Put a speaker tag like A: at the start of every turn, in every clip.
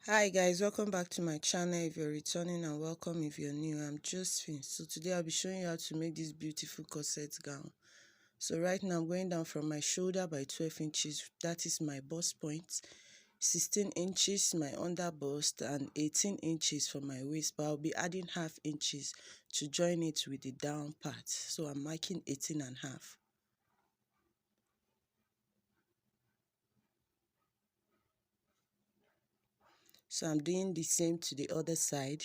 A: Hi guys, welcome back to my channel. If you're returning, and welcome if you're new. I'm Josephine. So today I'll be showing you how to make this beautiful corset gown. So right now I'm going down from my shoulder by 12 inches, that is my bust point, 16 inches my under bust, and 18 inches for my waist, but I'll be adding half inches to join it with the down part. So I'm marking 18 and half. So I'm doing the same to the other side.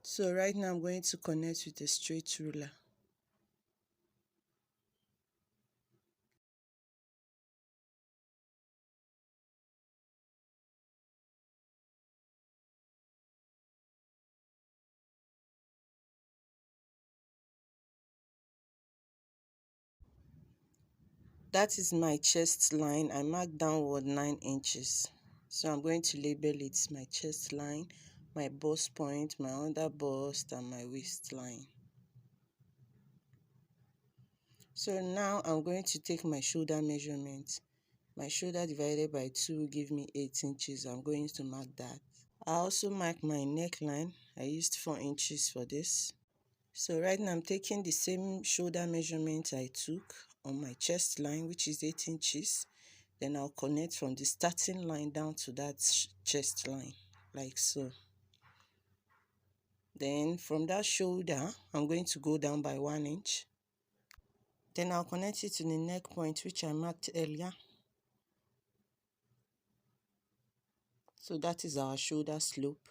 A: So right now I'm going to connect with a straight ruler. That is my chest line. I marked downward 9 inches. So I'm going to label it my chest line, my bust point, my under bust, and my waistline. So now I'm going to take my shoulder measurement. My shoulder divided by 2 will give me 8 inches. I'm going to mark that. I also mark my neckline. I used 4 inches for this. So right now I'm taking the same shoulder measurement I took on my chest line, which is 8 inches. Then I'll connect from the starting line down to that chest line, like so. Then from that shoulder, I'm going to go down by 1 inch. Then I'll connect it to the neck point, which I marked earlier. So that is our shoulder slope.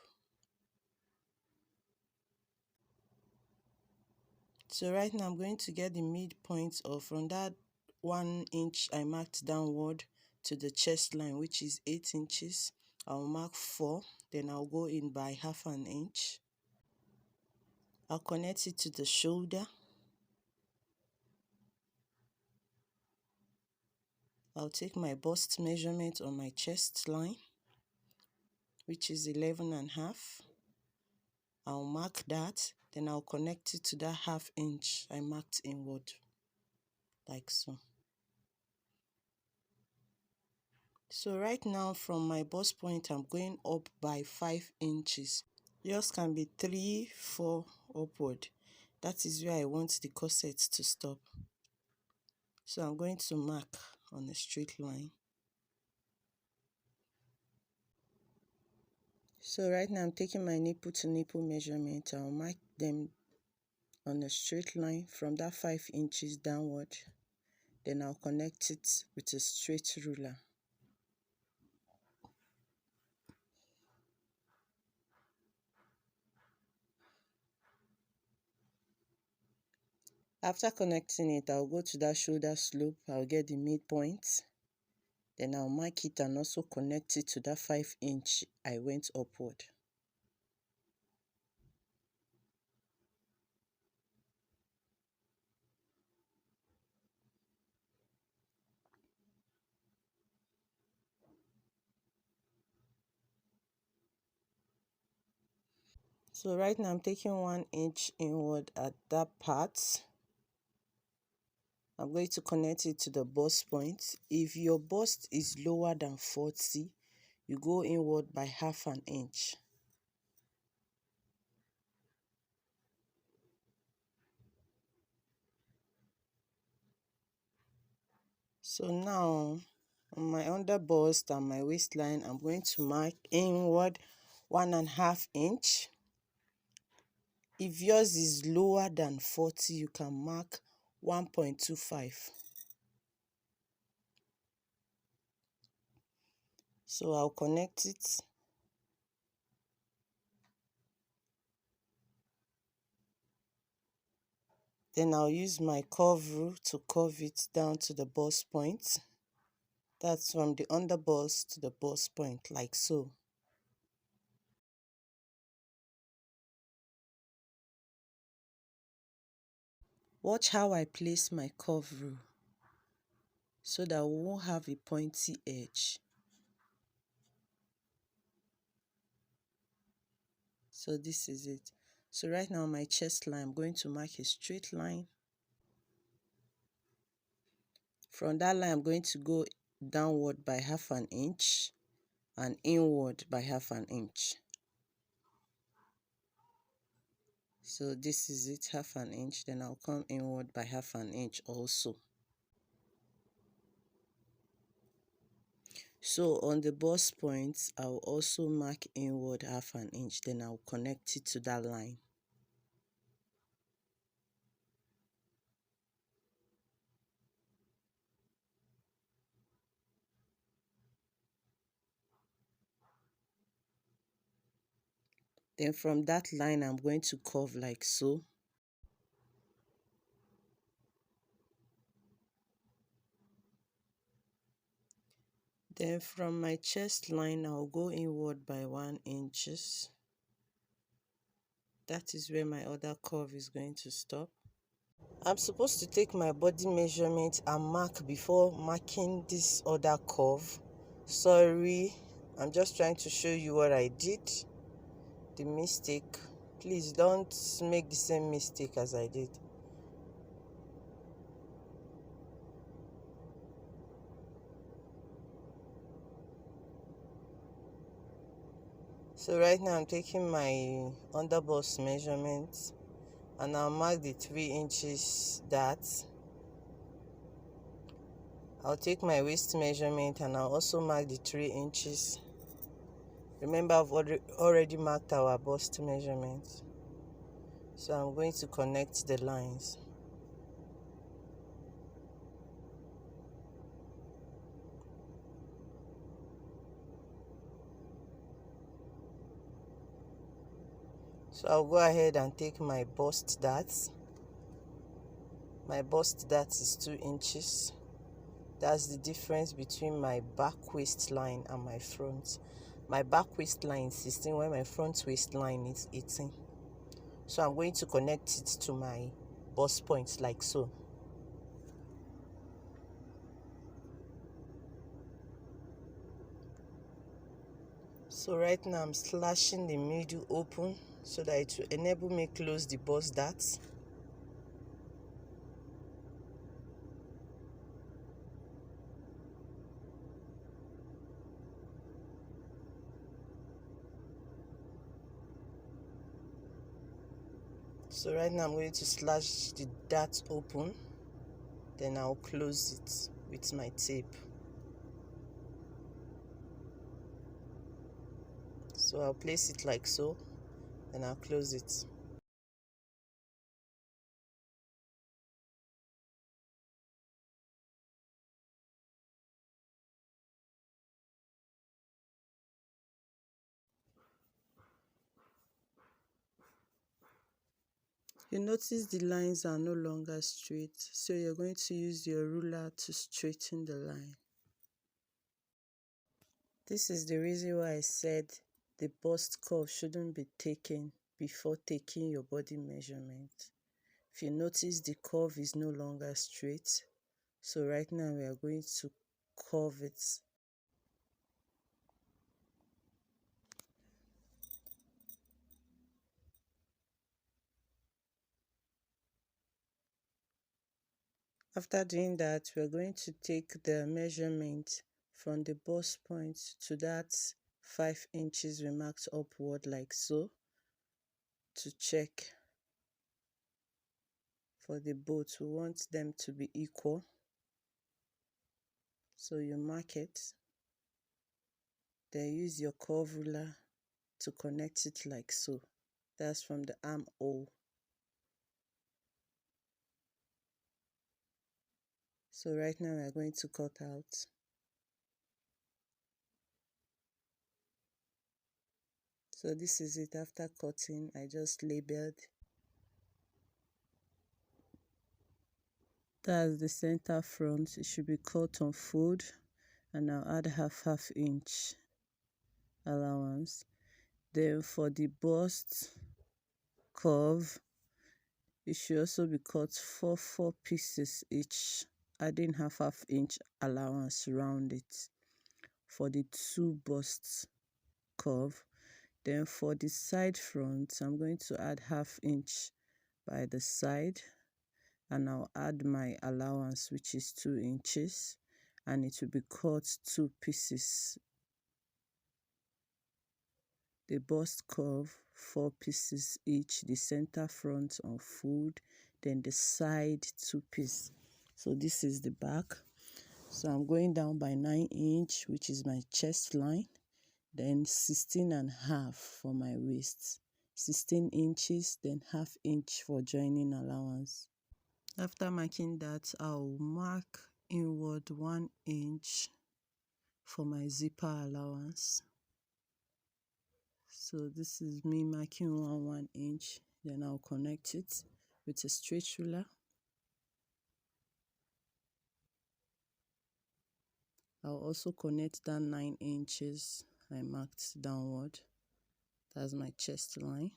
A: So right now I'm going to get the midpoint of from that 1 inch I marked downward to the chest line, which is 8 inches. I'll mark 4, then I'll go in by half an inch. I'll connect it to the shoulder. I'll take my bust measurement on my chest line, which is 11 and a half. I'll mark that, then I'll connect it to that half inch I marked inward, like so. So right now from my bust point, I'm going up by 5 inches. Yours can be 3, 4 upward. That is where I want the corset to stop. So I'm going to mark on a straight line. So right now I'm taking my nipple to nipple measurement. I'll mark them on a straight line from that 5 inches downward. Then I'll connect it with a straight ruler. After connecting it, I'll go to that shoulder slope. I'll get the midpoint. Then I'll mark it and also connect it to that 5 inch I went upward. So right now I'm taking 1 inch inward at that part. I'm going to connect it to the bust point. If your bust is lower than 40, you go inward by half an inch. So now on my under bust and my waistline, I'm going to mark inward 1.5 inch. If yours is lower than 40, you can mark 1.25. So I'll connect it. Then I'll use my curve rule to curve it down to the bust point. That's from the under bust to the bust point, like so. Watch how I place my curve rule so that we won't have a pointy edge. So this is it. So right now my chest line, I'm going to mark a straight line. From that line, I'm going to go downward by 1/2 inch and inward by 1/2 inch. So this is it, 1/2 inch. Then I'll come inward by 1/2 inch also. So on the bust points, I'll also mark inward 1/2 inch. Then I'll connect it to that line. Then from that line, I'm going to curve like so. Then from my chest line, I'll go inward by 1 inches. That is where my other curve is going to stop. I'm supposed to take my body measurement and mark before marking this other curve. Sorry, I'm just trying to show you what I did. The mistake. Please don't make the same mistake as I did. So right now I'm taking my under bust measurement and I'll mark the 3 inches that. I'll take my waist measurement and I'll also mark the 3 inches. Remember, I've already marked our bust measurement. So I'm going to connect the lines. So I'll go ahead and take my bust dart. My bust dart is 2 inches. That's the difference between my back waistline and my front. My back waistline is 16, while my front waistline is 18. So I'm going to connect it to my bust point like so. So right now I'm slashing the middle open so that it will enable me close the bust dart. So right now I'm going to slash the dart open, then I'll close it with my tape. So I'll place it like so, and I'll close it. You notice the lines are no longer straight, so you're going to use your ruler to straighten the line. This is the reason why I said the bust curve shouldn't be taken before taking your body measurement. If you notice, the curve is no longer straight, so right now we are going to curve it. After doing that, we're going to take the measurement from the bust point to that 5 inches we marked upward like so, to check for the both. We want them to be equal. So you mark it, then use your curve ruler to connect it like so. That's from the armhole. So right now we are going to cut out. So this is it after cutting. I just labeled. That's the center front. It should be cut on fold, and I'll add half inch allowance. Then for the bust curve, it should also be cut for 4 pieces each, adding half inch allowance around it. For the 2 bust curve, Then for the side front, I'm going to add 1/2 inch by the side, and I'll add my allowance, which is 2 inches, and it will be cut 2 pieces. The bust curve 4 pieces each, the center front on fold, then the side 2 pieces. So this is the back. So I'm going down by 9 inch, which is my chest line, then 16.5 for my waist, 16 inches, then 1/2 inch for joining allowance. After marking that, I'll mark inward 1 inch for my zipper allowance. So this is me marking 1 inch, then I'll connect it with a straight ruler. I'll also connect that 9 inches I marked downward. That's my chest line.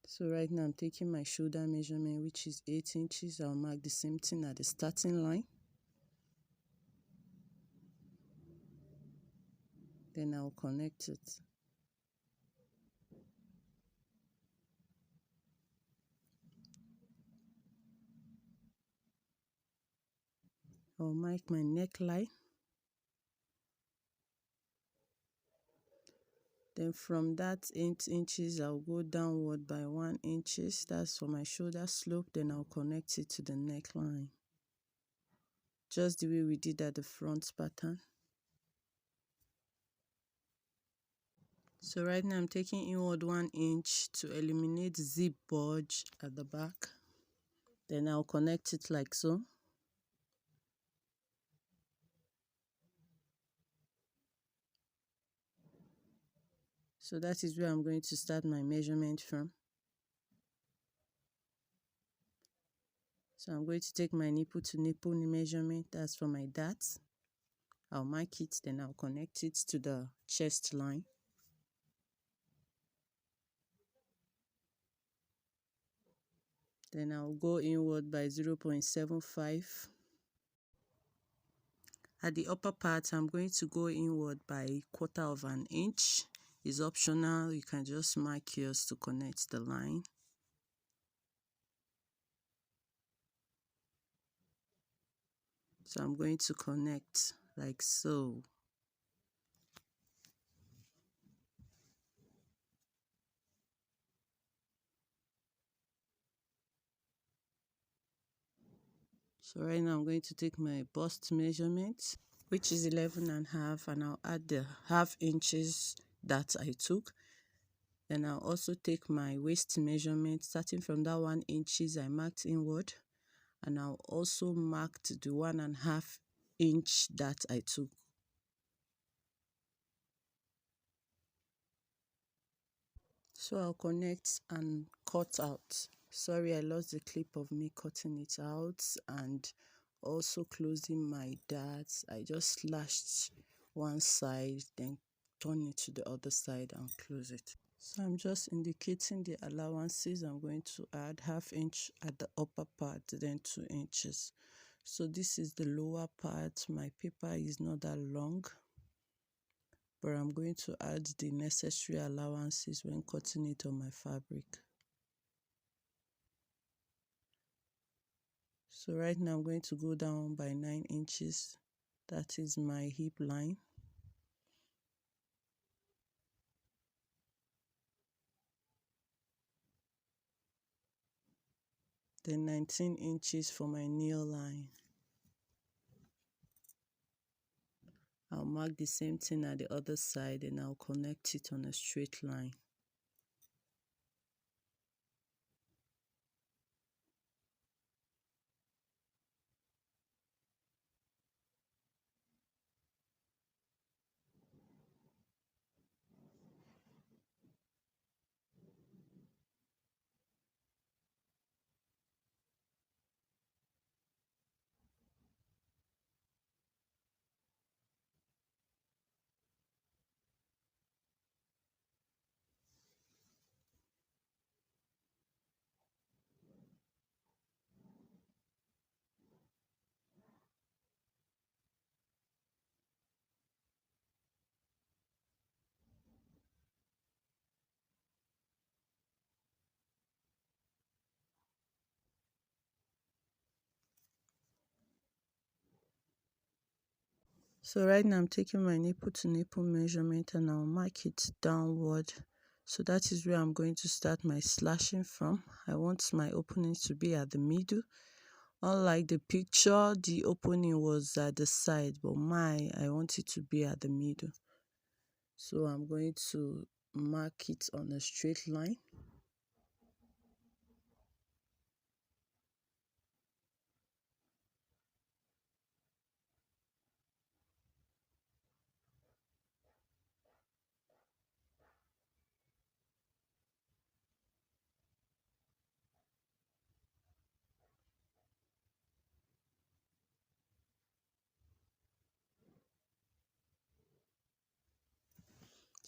A: So right now I'm taking my shoulder measurement, which is 8 inches. I'll mark the same thing at the starting line. Then I'll connect it. I'll mark my neckline. Then from that 8 inches, I'll go downward by 1 inches. That's for my shoulder slope. Then I'll connect it to the neckline, just the way we did at the front pattern. So right now I'm taking inward 1 inch to eliminate zip bulge at the back. Then I'll connect it like so. So that is where I'm going to start my measurement from. So I'm going to take my nipple to nipple measurement. That's for my darts. I'll mark it, then I'll connect it to the chest line. Then I'll go inward by 0.75. At the upper part, I'm going to go inward by 1/4 of an inch. It's optional. You can just mark yours to connect the line. So I'm going to connect like so. So right now I'm going to take my bust measurement, which is 11.5, and I'll add the 1/2 inches that I took. Then I'll also take my waist measurement, starting from that 1 inches I marked inward, and I'll also mark the 1.5 inch that I took. So I'll connect and cut out. Sorry, I lost the clip of me cutting it out and also closing my darts. I just slashed one side, then turn it to the other side and close it. So I'm just indicating the allowances. I'm going to add 1/2 inch at the upper part, then 2 inches. So this is the lower part. My paper is not that long, but I'm going to add the necessary allowances when cutting it on my fabric. So right now I'm going to go down by 9 inches. That is my hip line. Then 19 inches for my knee line. I'll mark the same thing at the other side and I'll connect it on a straight line. So right now I'm taking my nipple to nipple measurement and I'll mark it downward. So that is where I'm going to start my slashing from. I want my openings to be at the middle. Unlike the picture, the opening was at the side, but I want it to be at the middle. So I'm going to mark it on a straight line.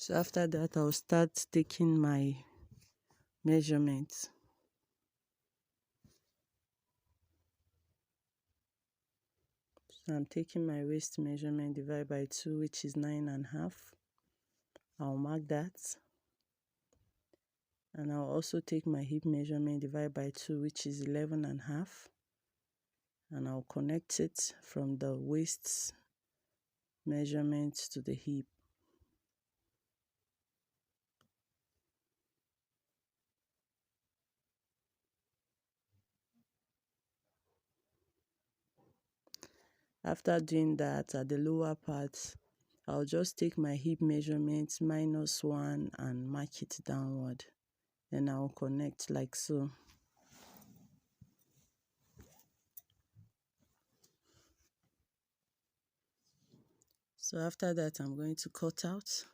A: So after that, I'll start taking my measurements. So I'm taking my waist measurement divided by 2, which is 9.5. I'll mark that. And I'll also take my hip measurement divided by 2, which is 11.5. And I'll connect it from the waist measurement to the hip. After doing that, at the lower part, I'll just take my hip measurement -1 and mark it downward. Then I'll connect like so. So after that, I'm going to cut out.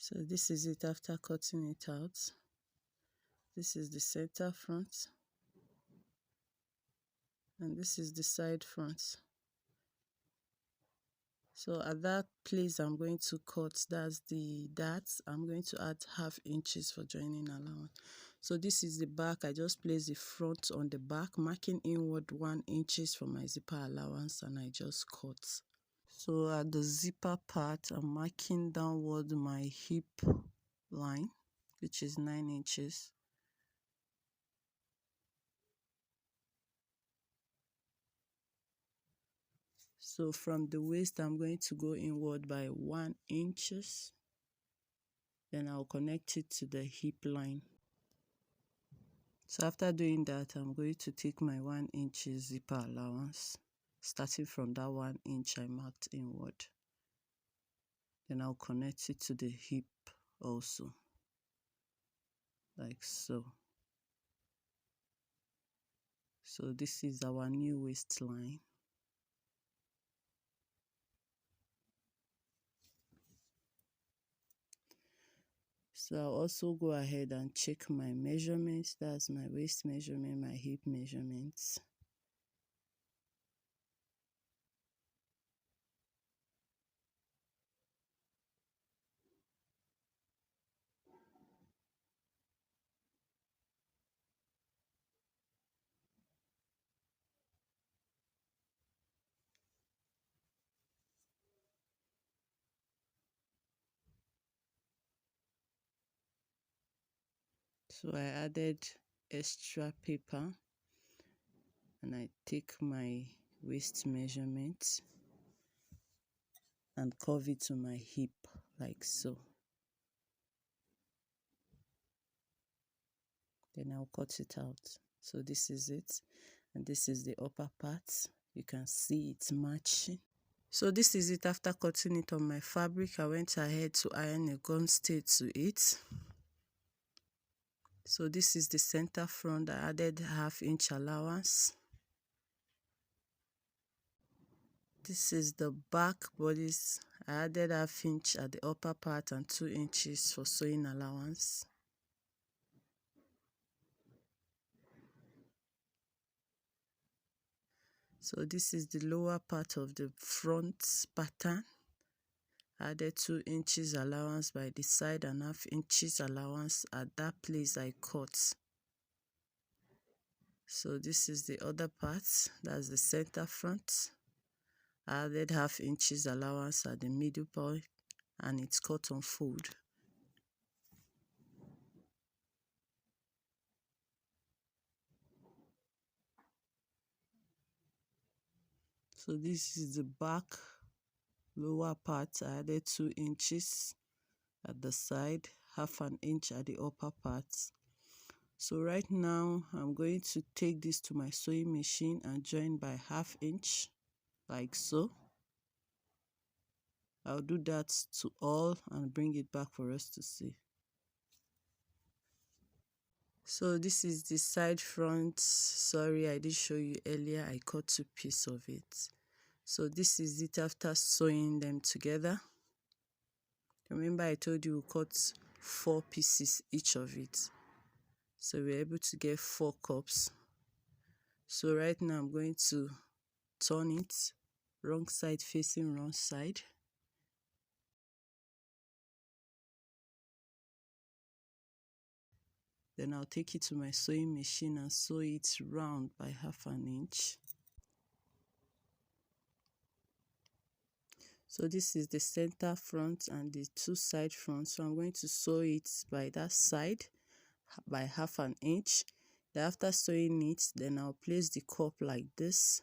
A: So this is it after cutting it out. This is the center front. And this is the side front. So at that place I'm going to cut, I'm going to add 1/2 inches for joining allowance. So this is the back. I just place the front on the back, marking inward 1 inches for my zipper allowance, and I just cut. So at the zipper part, I'm marking downward my hip line, which is 9 inches. So from the waist, I'm going to go inward by 1 inches. Then I'll connect it to the hip line. So after doing that, I'm going to take my 1 inch zipper allowance, starting from that 1 inch I marked inward. Then I'll connect it to the hip also, like so. So this is our new waistline. So I'll also go ahead and check my measurements. That's my waist measurement, my hip measurements. So I added extra paper and I take my waist measurement and curve it to my hip like so. Then I'll cut it out. So this is it, and this is the upper part. You can see it's matching. So this is it after cutting it on my fabric. I went ahead to iron a gun stay to it. So this is the center front. I added 1/2 inch allowance. This is the back bodice. I added 1/2 inch at the upper part and 2 inches for sewing allowance. So this is the lower part of the front pattern. Added 2 inches allowance by the side and 1/2 inches allowance at that place I cut. So this is the other part, that's the center front. I added 1/2 inches allowance at the middle point and it's cut on fold. So this is the back lower part. I added 2 inches at the side, half an inch at the upper part. So right now I'm going to take this to my sewing machine and join by ½ inch, like so. I'll do that to all and bring it back for us to see. So this is the side front. Sorry, I did show you earlier. I cut 2 pieces of it. So this is it after sewing them together. Remember I told you we cut 4 pieces each of it. So we're able to get 4 cups. So right now I'm going to turn it wrong side facing wrong side. Then I'll take it to my sewing machine and sew it round by ½ an inch. So this is the center front and the 2 side fronts. So I'm going to sew it by that side by ½ an inch. Then after sewing it, then I'll place the cup like this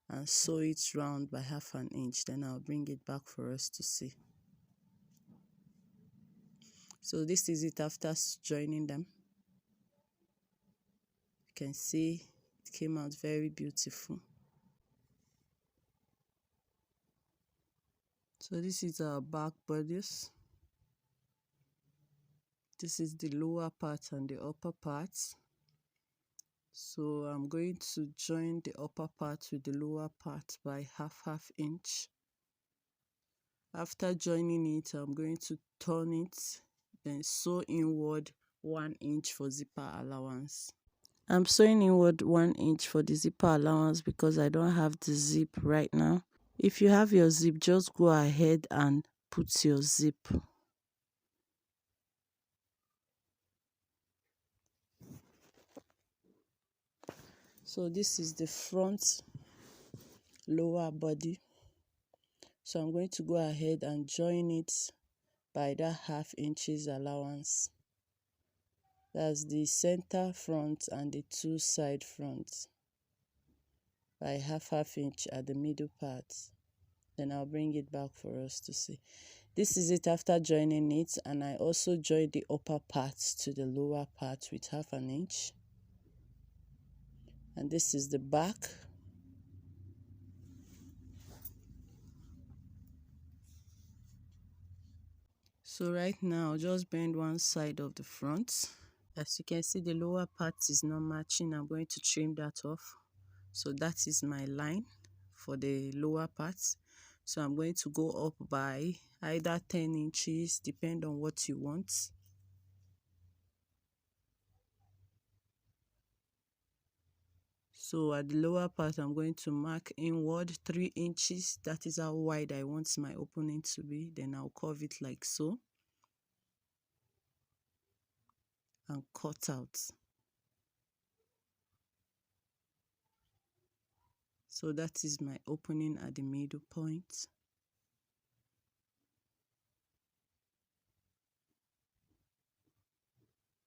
A: and sew it round by ½ an inch. Then I'll bring it back for us to see. So this is it after joining them. You can see it came out very beautiful. So this is our back bodice. This is the lower part and the upper part. So I'm going to join the upper part with the lower part by ½ inch. After joining it, I'm going to turn it, then sew inward 1 inch for zipper allowance. I'm sewing inward 1 inch for the zipper allowance because I don't have the zip right now. If you have your zip, just go ahead and put your zip. So this is the front lower body. So I'm going to go ahead and join it by that ½ inches allowance. That's the center front and the 2 side fronts by ½ inch at the middle part. Then I'll bring it back for us to see. This is it after joining it, and I also joined the upper part to the lower part with ½ an inch. And this is the back. So right now, just bend one side of the front. As you can see, the lower part is not matching. I'm going to trim that off. So that is my line for the lower part. So I'm going to go up by either 10 inches, depend on what you want. So at the lower part, I'm going to mark inward 3 inches. That is how wide I want my opening to be. Then I'll curve it like so and cut out. So that is my opening at the middle point.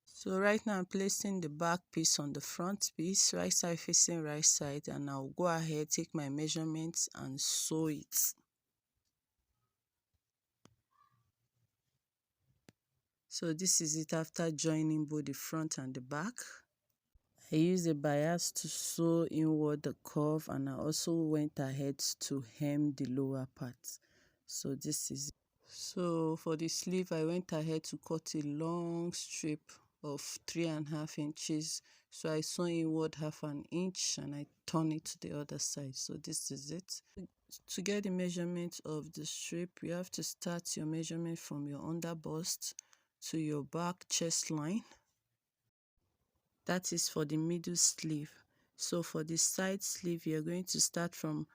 A: So right now I'm placing the back piece on the front piece, right side facing right side, and I'll go ahead, take my measurements and sew it. So this is it after joining both the front and the back. I used a bias to sew inward the curve, and I also went ahead to hem the lower part. So this is it. So for the sleeve, I went ahead to cut a long strip of 3½ inches. So I sew inward ½ an inch and I turn it to the other side. So this is it. To get the measurement of the strip, you have to start your measurement from your under bust to your back chest line. That is for the middle sleeve. So for the side sleeve, you're going to start from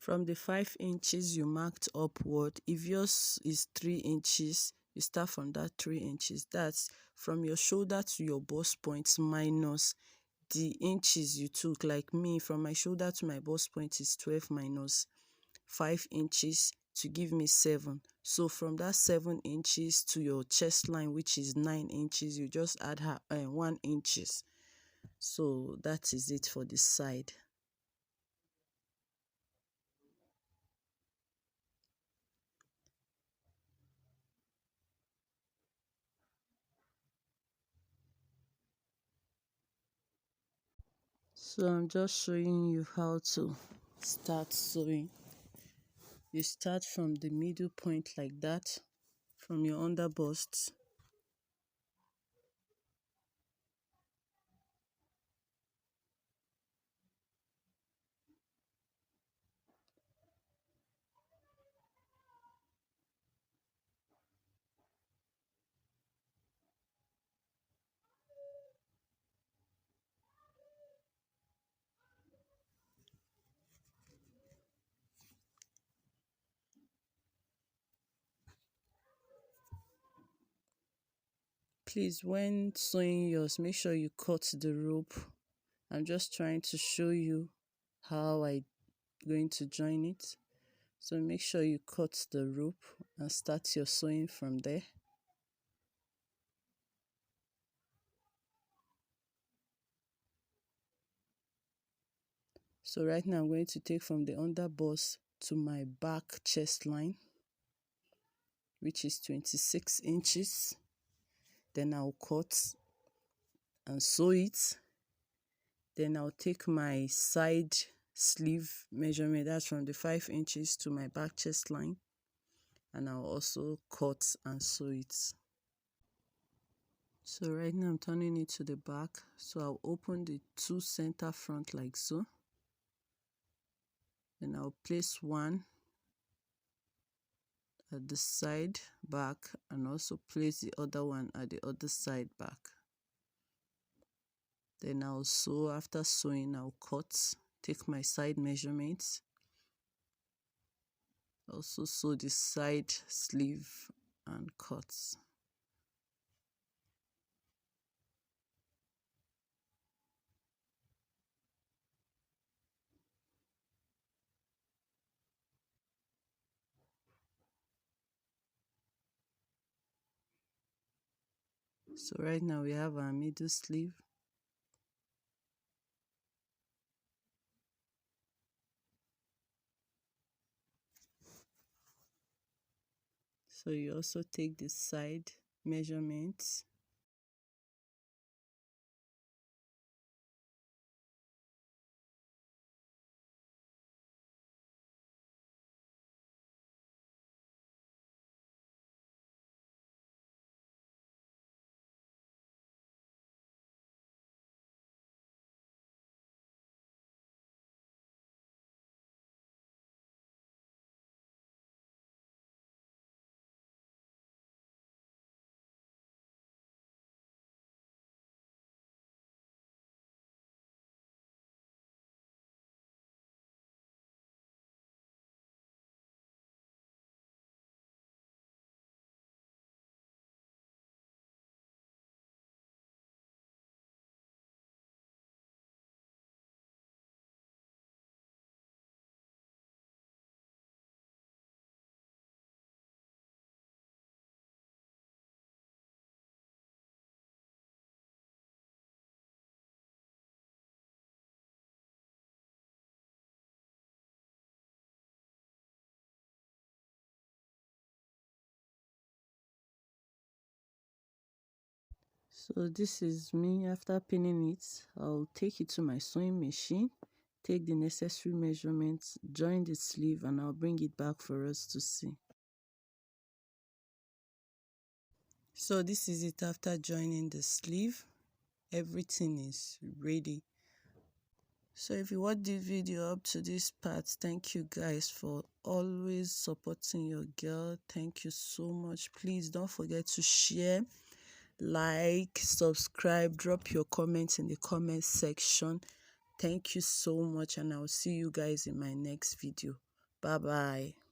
A: the 5 inches you marked upward. If yours is 3 inches, you start from that 3 inches. That's from your shoulder to your bust point minus the inches you took. Like me, from my shoulder to my bust point is 12 minus 5 inches. to give me 7. So from that 7 inches to your chest line, which is 9 inches, you just add 1 inches. So that is it for this side. So I'm just showing you how to start sewing. You start from the middle point like that, from your under bust. Please, when sewing yours, make sure you cut the rope. I'm just trying to show you how I'm going to join it. So make sure you cut the rope and start your sewing from there. So right now I'm going to take from the under bust to my back chest line, which is 26 inches. Then I'll cut and sew it. Then I'll take my side sleeve measurement, that's from the 5 inches to my back chest line, and I'll also cut and sew it. So right now I'm turning it to the back, so I'll open the 2 center front like so. Then I'll place one at the side back and also place the other one at the other side back. Then I'll sew. After sewing, I'll cut, take my side measurements, also sew the side sleeve and cut. So right now we have our middle sleeve. So you also take the side measurements. So this is me after pinning it. I'll take it to my sewing machine, take the necessary measurements, join the sleeve, and I'll bring it back for us to see. So this is it after joining the sleeve. Everything is ready. So if you watch this video up to this part, thank you guys for always supporting your girl. Thank you so much. Please don't forget to share, like, subscribe, drop your comments in the comment section. Thank you so much, and I'll see you guys in my next video. Bye bye.